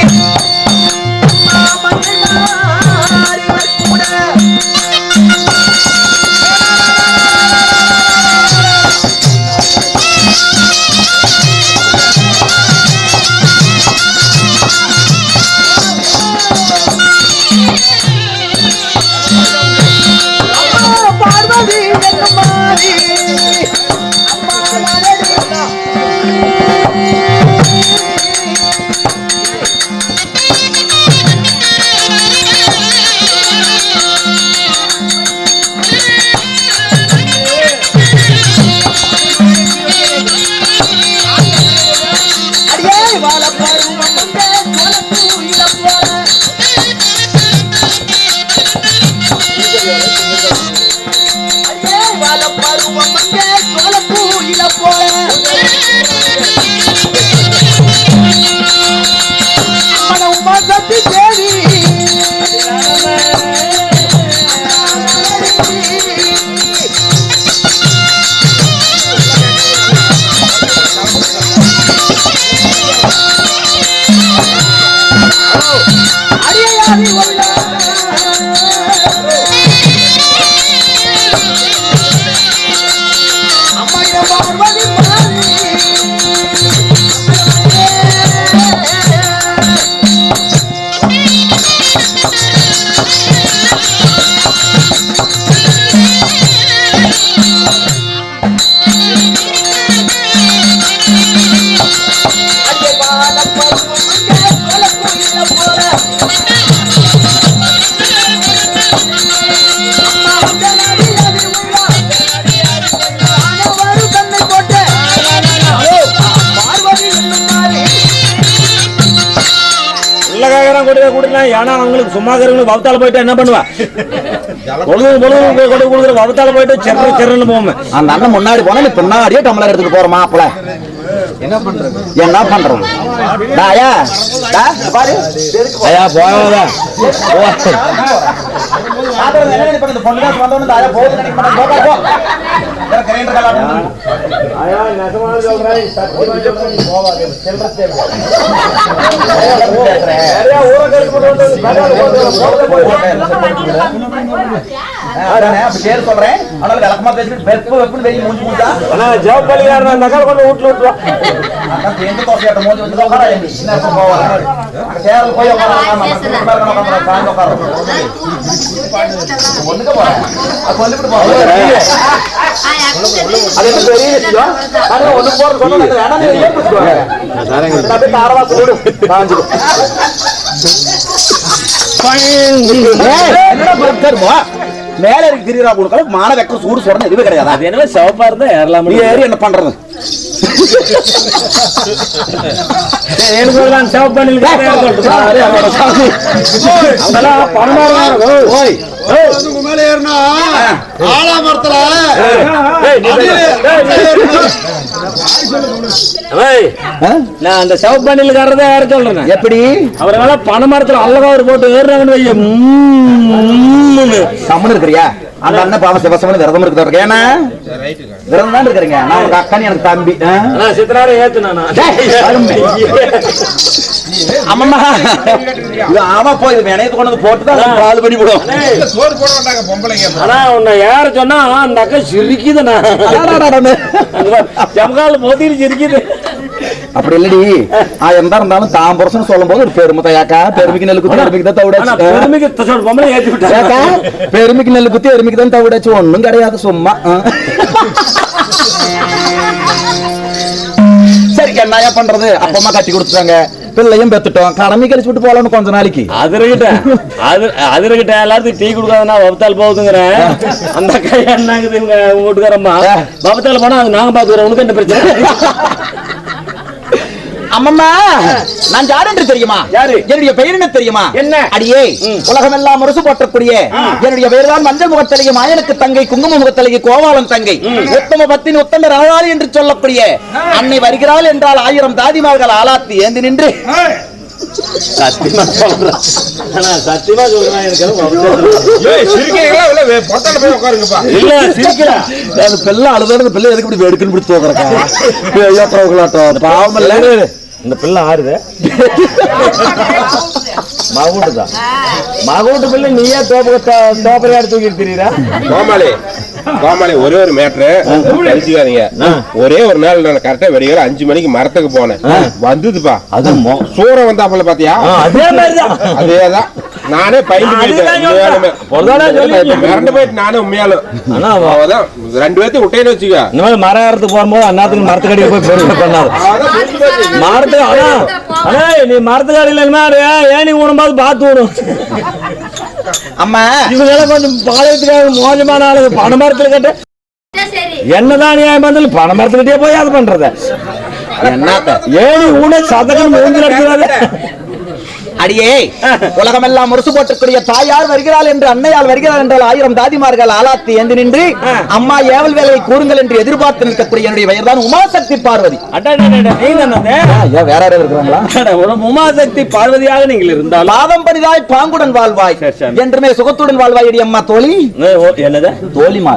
பார்வதி ஏன்னா அவங்களுக்கு சும்மா இருக்கிறவங்களுக்கு வவுத்தால போயிட்டு என்ன பண்ணுவா கொடுக்குற வவுத்தால போயிட்டு சென்னு போவோம். அந்த அண்ணன் முன்னாடி போனா நீ பின்னாடியே டம்ளர் எடுத்துட்டு போற மாப்பிள என்ன பண்றது ஐயா ஐயா போகாதா சொல்றேன் மேல இருக்கு திரியரா கொடுக்கல மான வெக்க சூடு சொல்றது எதுவே கிடையாது. அது என்ன சிவப்பா இருந்தா ஏறலாம் ஏறி என்ன பண்றது மேல ஏறினா ஆலாமரத்துல நான் அந்த சிவப்பண்ணிலுக்காரத யார சொல்றேன் எப்படி அவரால பணமரத்துல அல்லகாவர் போட்டு ஏறுறாங்கன்னு வைய சம்மன் இருக்கிறியா அந்த அண்ணன் பாவம் சிவசமனு விரதம் இருக்கிறாரு. ஏன்னா விரதம் தான் இருக்கிறீங்க. நான் உங்க அக்கா எனக்கு தம்பி சித்தனார ஏத்துனா அம்மம்மா இது ஆமா போய் இணையத்தை கொண்டு வந்து போட்டுதான் பால் பண்ணி போடும். ஆனா உன்னை யார சொன்னா அந்த அக்கா சிரிக்குதுண்ணா ஜம்கால் மோதிரி சிரிக்குது. அப்படி இல்லடி எந்தா இருந்தாலும் தான் புருஷன் சொல்லும் போது ஒரு பெருமை தயாக்கா பெருமைக்கு நெல் குத்தி எருமைக்கு தான் தவிடாச்சு பெருமைக்கு நெல் குத்தி எருமைக்கு தான் தவிடாச்சு ஒண்ணும் கிடையாது சும்மா. சரி என்னயா பண்றது அப்பமா கட்டி கொடுத்துட்டாங்க பிள்ளையும் பெத்துட்டோம் கடமை கழிச்சு விட்டு போலாம்னு கொஞ்ச நாளைக்கு அதிர்கிட்ட எல்லாத்துக்கும் டீ கொடுக்காதனா வபத்தால் போகுதுங்கிறேன். அந்த அக்கா என்னங்குது உங்க வீட்டுக்காரம்மா வபத்தால் போனா அது நாங்க பாத்துக்கிறோம் உனக்கு என்ன பிரச்சனை? அம்மம்மா நான் யார் என்று தெரியுமா? யாரு? என்னுடைய பெயர் என்ன தெரியுமா? என்ன? அடியே உலகமெல்லாம் முரசு போட்டக்கூடிய என்னுடைய பெயர் தான் மஞ்சள் முகத்தலையை மாயனுக்கு தங்கை குங்கும முகத்தலையை கோவாளன் தங்கை உத்தம பத்தின் உத்தம ராணி என்று சொல்லக்கூடிய அன்னை வருகிறாள் என்றால் 1000 தாதிமார்கள் ஆளாத்தி ஏந்தி நின்று சத்தியமா சொல்றேன் சத்தியமா சொல்றேன் எனக்கு பிள்ளை அழுதாரு பிள்ளை எதுக்கு இப்படி வெடுக்குன்னு பிடிச்சி தோக்குறாங்க பாவம் இல்ல. இந்த பிள்ளை ஆறுது மகூட்டுதான் மகூட்டு பிள்ளை நீயே தோப்பரையாடு தூக்கிட்டு தெரியுறா? கோமாளி ஒரே ஒரு மேட்ரு தெரிஞ்சுக்காதீங்க. ஒரே ஒரு நாள் நான் கரெக்டா வெடிக்கிற 5 மணிக்கு மரத்துக்கு போனேன் வந்ததுப்பா அது சூரம் வந்தாப்பல பாத்தியா? அதே மாதிரிதான் அதேதான் நானே பயந்து மிரண்டு போயிட்டு நானே உண்மையாலும் அவதான் 2 பேர்த்தையும் விட்டேன்னு வச்சுக்க. இந்த மாதிரி மரம் ஏறத்துக்கு போகும்போது அண்ணாத்துக்கு மரத்துக்கடியில் போய் பெருமை பண்ணாது மரத்து. ஆனா நீ மரத்துக்கடியில் ஏனி ஊனும்போது பார்த்து விடும். அம்மா இவங்க கொஞ்சம் பாளையத்துக்காக மோசமான ஆளுங்க பனை மரத்துல கட்ட என்னதான் நியாயம் பண்ணல பனை மரத்துக்கிட்டே போய் அது பண்றத என்ன ஏனி ஊன சதகம் மூஞ்சில் அடிக்கிறாங்க. அடியே உலகமெல்லாம் முரசு போட்டக்கூடிய தாயார் வருகிறாள் என்று அன்னையால் வருகிறாள் என்றால் 1000 தாதிமார்கள் ஆளாத்தி ஏந்தி நின்று அம்மா ஏவல் வேலையை கூறுங்கள் என்று எதிர்பார்த்து நிற்கக்கூடிய என்னுடைய பெயர் தான் உமாசக்தி பார்வதி. வேற யாரும் இருக்கிறாங்களா? உமாசக்தி பார்வதியாக நீங்கள் இருந்தால் பாதம் பரிதாய் பாங்குடன் வாழ்வாய் என்றுமே சுகத்துடன் வாழ்வாய் அடி அம்மா தோழி என்னது தோழிமா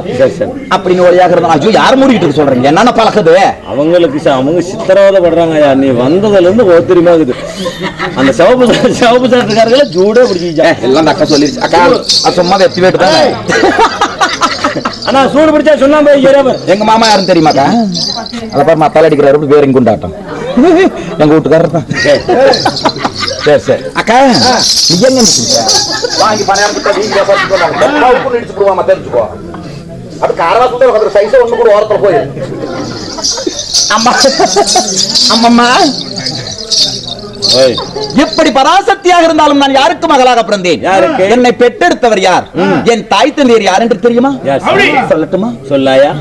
அப்படின்னு வழியாக இருந்தா ஐயோ யார் மூடிக்கிட்டு சொல்றீங்க என்னென்ன பழகுது அவங்களுக்கு அவங்க சித்திரவதை படுறாங்க. நீ வந்ததுல இருந்து ஒத்திரிமா இருக்குது அந்த சிவப்பு சிவப்பு சாப்பிட்டுக்காரங்கள ஜூடே பிடிச்சிச்சா எல்லாம் அந்த அக்கா சொல்லிருச்சு அக்கா அது சும்மா வெத்தி வேட்டு தான் ஆனா சூடு பிடிச்சா சொன்னா போய் எங்க மாமா யாரும் தெரியுமாக்கா அதை பாரு மத்தால அடிக்கிறாரு வேற கொண்டாட்டம் எங்க வீட்டுக்காரர் தான் சரி சரி அக்கா நீ எங்க வாங்கி பணம் தெரிஞ்சுக்கோ அது காரவா சுத்த சைஸ ஒண்ணு கூட ஓரத்துல போய் அம்மா அம்மம்மா எப்படி பராசக்தியாக இருந்தாலும் நான் யாருக்கு மகளாக பிறந்தேன் யாருக்கு? என்னை பெற்றெடுத்தவர் யார் என் தாய் தந்தையர் யார் என்று தெரியுமா சொல்லட்டுமா சொல்லாயா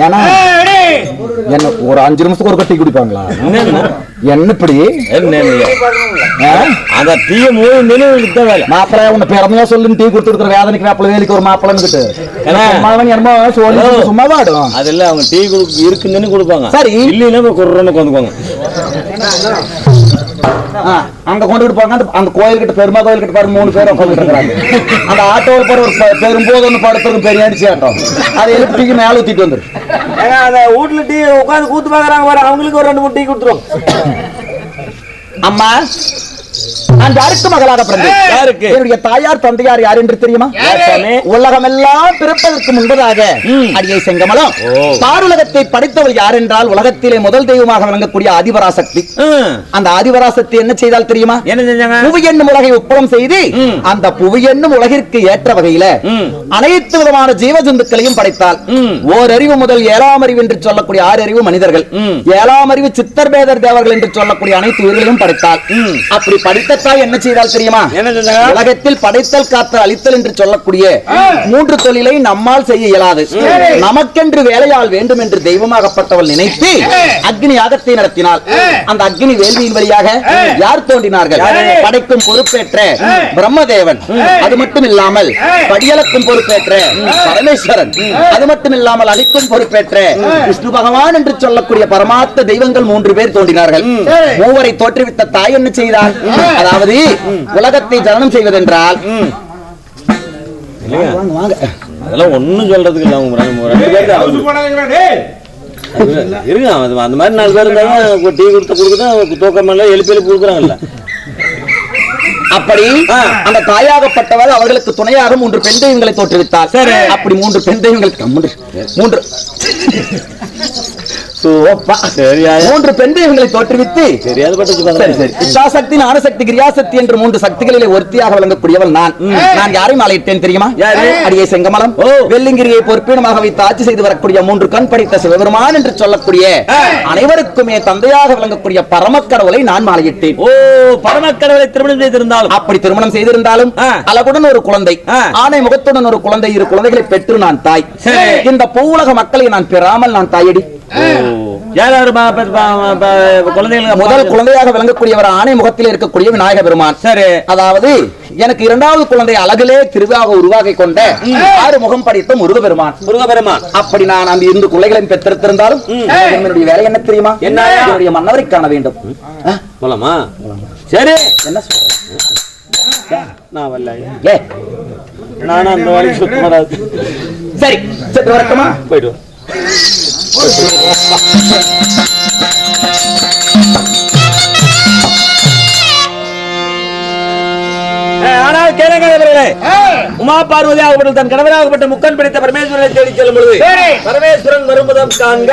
ஏன்னா என்ன ஒரு 5 நிமிஷத்துக்கு ஒரு டீ குடிப்பாங்களா என்ன இப்படி அந்த டீ வேலை மாப்பிள்ள உன்னை பிறமையா சொல்லு டீ கொடுத்துருக்குற வேதனைக்கு வேப்பில வேலைக்கு ஒரு மாப்பிள்ளன்னு என்னமோ சொல்லி சும்மா வாடும் அதெல்லாம் அவங்க டீ இருக்குன்னு கொடுப்பாங்க சரி இல்லைன்னா குர்றன்னு கொண்டுக்குவாங்க அங்க கொண்டுட்டு போங்க அந்த கோயில்கிட்ட பெருமா கோயில்கிட்ட பாரு 3 பேர் உட்காந்துட்டு இருக்காங்க அந்த ஆட்டோவில் போற ஒரு பெரும்போது ஒன்று படுத்துறது பெரிய அடிச்சு ஆட்டம் அதை எழுப்பிக்கு மேல ஊத்திட்டு வந்துரு அந்த வீட்டுல டீ உட்காந்து கூத்து பாக்குறாங்க பாரு அவங்களுக்கு ஒரு 2 3 டீ கொடுத்துரும் அம்மா நான் யாருக்கு மகளாக பிறந்தேன்? யாருக்கு? என்னுடைய தாயார் தந்தையார் யார் என்று தெரியுமா? உலகமெல்லாம் பிறப்பதற்கு முன்பதாக அடியை செங்கமலம் பாருலகத்தை படைத்தவள் யார் என்றால் உலகத்திலே முதல் தெய்வமாக விளங்கக்கூடிய ஆதிபராசக்தி. அந்த ஆதிபராசக்தி என்ன செய்தால் தெரியுமா? என்ன செஞ்சாங்க? புவி என்னும் உலகை உப்பளம் செய்து அந்த புவி என்னும் உலகிற்கு ஏற்ற வகையில அனைத்து விதமான ஜீவ ஜந்துக்களையும் படைத்தால். ஓரறிவு முதல் 7ஆம் அறிவு என்று சொல்லக்கூடிய 6 அறிவு மனிதர்கள், 7ஆம் அறிவு சித்தர் பேதர் தேவர்கள் என்று சொல்லக்கூடிய அனைத்து உயிர்களையும் படைத்தால். அப்படி படைத்த என்ன செய்தால் தெரியுமா? உலகத்தில் படைத்தல் காத்தல் அழித்தல் என்று சொல்லக்கூடிய 3 தொழிலை நம்மால் செய்ய இயலாது. நமக்கென்று வேலையால் வேண்டும் என்று தெய்வமாகப்பட்டவள் நினைத்து அக்னி யாகத்தை நடத்தினாள். அந்த அக்னி வேள்வியின் வழியாக யார் தோன்றினார்கள்? படைக்கும் பொறுப்பேற்ற பிரம்மதேவன், அது மட்டும் இல்லாமல் படியலக்கும் பொறுப்பேற்ற பரமேஸ்வரன், அது மட்டும் இல்லாமல் அழிக்கும் பொறுப்பேற்ற விஷ்ணு பகவான் என்று சொல்லக்கூடிய பரமார்த்த தெய்வங்கள் 3 பேர் தோன்றினார்கள். மூவரை தோற்றுவித்த தாய் என்ன செய்தார்? அதாவது உலகத்தை ஜனனம் செய்வதென்றால் அதெல்லாம் ஒண்ணும் சொல்றதுக்கு இல்ல. இருங்க, அந்த மாதிரி 4 பேர் இருந்தாலும் டீ கொடுத்து தூக்கம் எழுப்பி கொடுக்குறாங்கல்ல. அப்படி அந்த தாயாகப்பட்டவர் அவர்களுக்கு துணையாக 3 பெண் தெய்வங்களை தோற்றுவித்தார். சரி, அப்படி 3 பெண் தெய்வங்களுக்கு 3 பெண் தெய்வங்களை தோற்றுவித்து இச்சாசக்தி, ஞானசக்தி, கிரியாசக்தி என்று 3 சக்திகளிலே ஒருத்தியாக விளங்கக்கூடியவள் நான். நான் யாரை மாலையிட்டேன் தெரியுமா? அடியே செங்கமலம் வெள்ளிங்கிரியை பொறுப்பீனமாக வைத்து ஆட்சி செய்து வரக்கூடிய 3 கண் படைத்த சிவபெருமான் என்று சொல்லக்கூடிய அனைவருக்குமே தந்தையாக விளங்கக்கூடிய பரமக்கடவுளை நான் மாலையிட்டேன். ஓ, பரமக்கடவுளை திருமணம் செய்திருந்தாலும், அப்படி திருமணம் செய்திருந்தாலும் அழகுடன் ஒரு குழந்தை, ஆணை முகத்துடன் ஒரு குழந்தை, 2 குழந்தைகளை பெற்று நான் தாய். இந்த பூவுலக மக்களை நான் பெறாமல் நான் தாயடி. முதல் குழந்தையாக விளங்கக்கூடியவர் ஆணை முகத்தில் இருக்கக்கூடிய விநாயக பெருமான். சரி, அதாவது எனக்கு 2வது குழந்தை அழகிலே திருவாக உருவாகி கொண்ட 6 முகம் படைத்த முருகபெருமான். அப்படி நான் அந்த 2 குழந்தைகளையும் பெற்றிருந்தாலும் என்னுடைய வேலை என்ன தெரியுமா? என்னுடைய மன்னவரை காண வேண்டும். போலாமா? சரி, என்ன சொல்ற? நான் வரல. நானும் அந்த வழி சுத்தமா. சரி, சற்று வரட்டுமா? போயிட்டு ஆனால் கேளுங்களே, உமா பார்வதி ஆகப்பட்ட தன் கணவராகப்பட்ட முக்கன் பிடித்த பரமேஸ்வரனை தேடி செல்லும் பொழுது பரமேஸ்வரன் வரும்பதம் காண்க.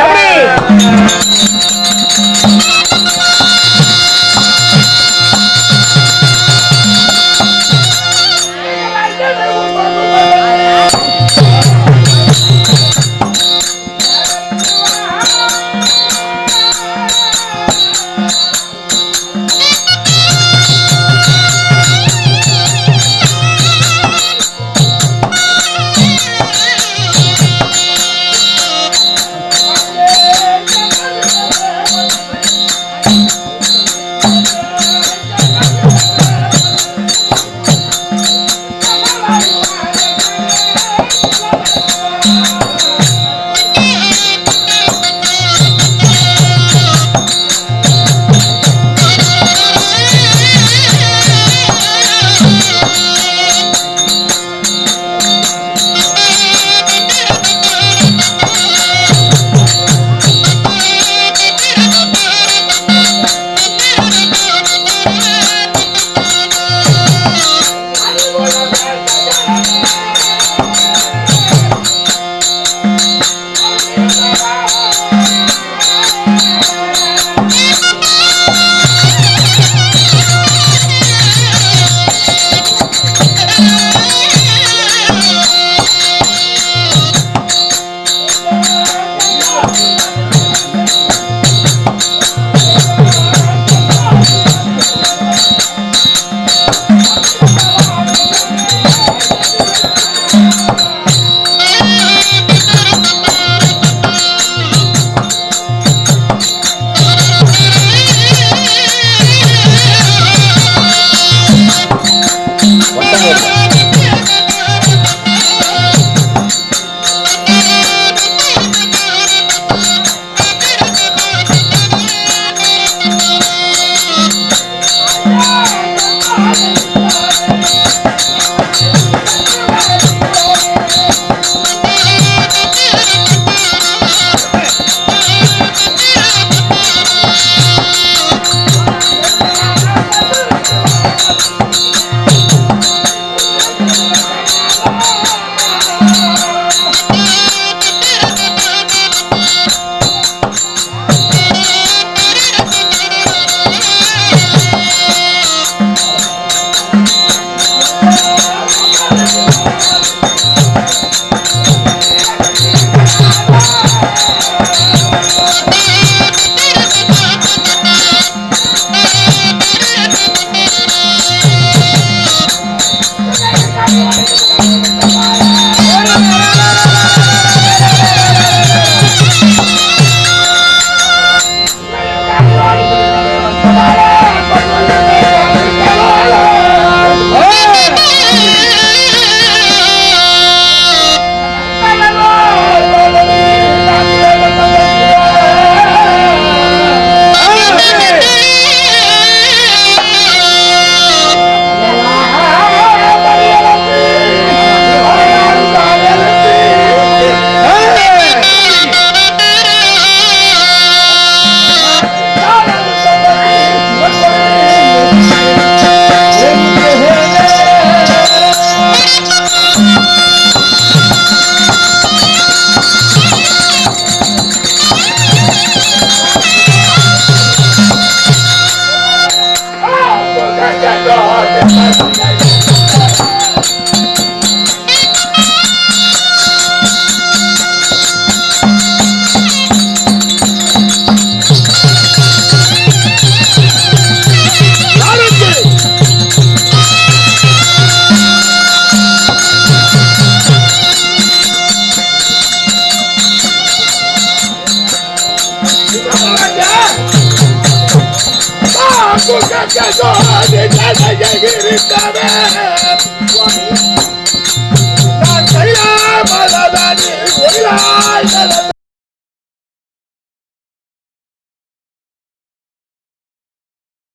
நான் கைலாமலதானி